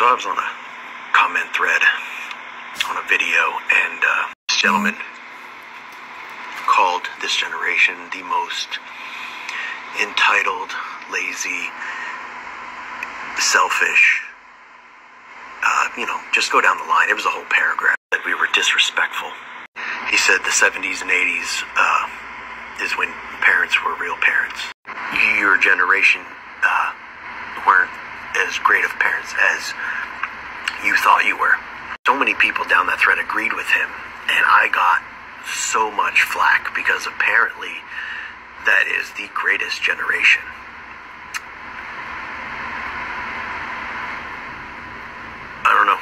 So I was on a comment thread on a video, and this gentleman called this generation the most entitled, lazy, selfish, just go down the line. It was a whole paragraph that we were disrespectful. He said the 70s and 80s is when parents were real parents. Your generation weren't as great of parents as you thought you were. So many people down that thread agreed with him, and I got so much flack because apparently that is the greatest generation. I don't know.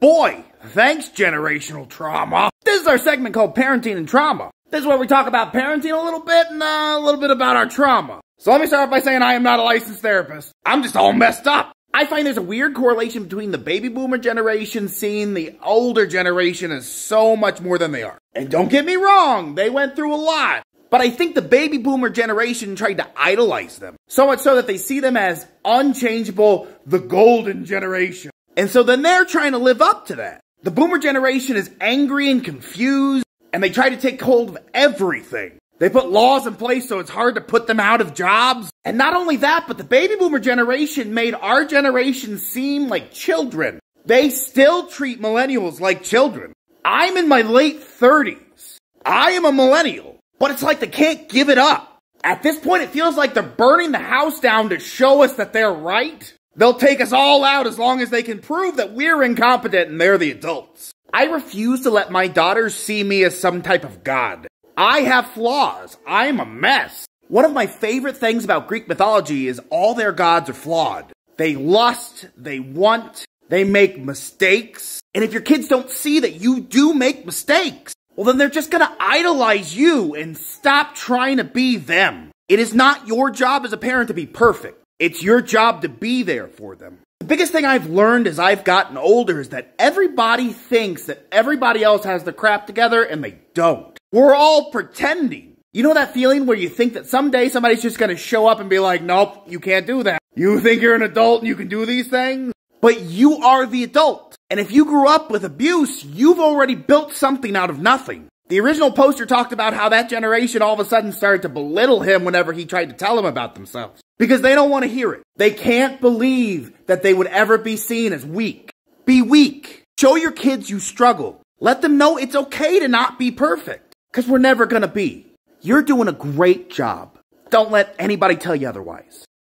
Boy, thanks, generational trauma. This is our segment called Parenting and Trauma. This is where we talk about parenting a little bit and a little bit about our trauma. So let me start off by saying I am not a licensed therapist. I'm just all messed up. I find there's a weird correlation between the baby boomer generation seeing the older generation as so much more than they are. And don't get me wrong, they went through a lot. But I think the baby boomer generation tried to idolize them. So much so that they see them as unchangeable, the golden generation. And so then they're trying to live up to that. The boomer generation is angry and confused, and they try to take hold of everything. They put laws in place so it's hard to put them out of jobs. And not only that, but the baby boomer generation made our generation seem like children. They still treat millennials like children. I'm in my late 30s. I am a millennial. But it's like they can't give it up. At this point, it feels like they're burning the house down to show us that they're right. They'll take us all out as long as they can prove that we're incompetent and they're the adults. I refuse to let my daughters see me as some type of god. I have flaws. I'm a mess. One of my favorite things about Greek mythology is all their gods are flawed. They lust, they want, they make mistakes. And if your kids don't see that you do make mistakes, well then they're just gonna idolize you and stop trying to be them. It is not your job as a parent to be perfect. It's your job to be there for them. The biggest thing I've learned as I've gotten older is that everybody thinks that everybody else has their crap together and they don't. We're all pretending. You know that feeling where you think that someday somebody's just gonna show up and be like, nope, you can't do that. You think you're an adult and you can do these things? But you are the adult. And if you grew up with abuse, you've already built something out of nothing. The original poster talked about how that generation all of a sudden started to belittle him whenever he tried to tell them about themselves. Because they don't want to hear it. They can't believe that they would ever be seen as weak. Be weak. Show your kids you struggle. Let them know it's okay to not be perfect. Because we're never gonna be. You're doing a great job. Don't let anybody tell you otherwise.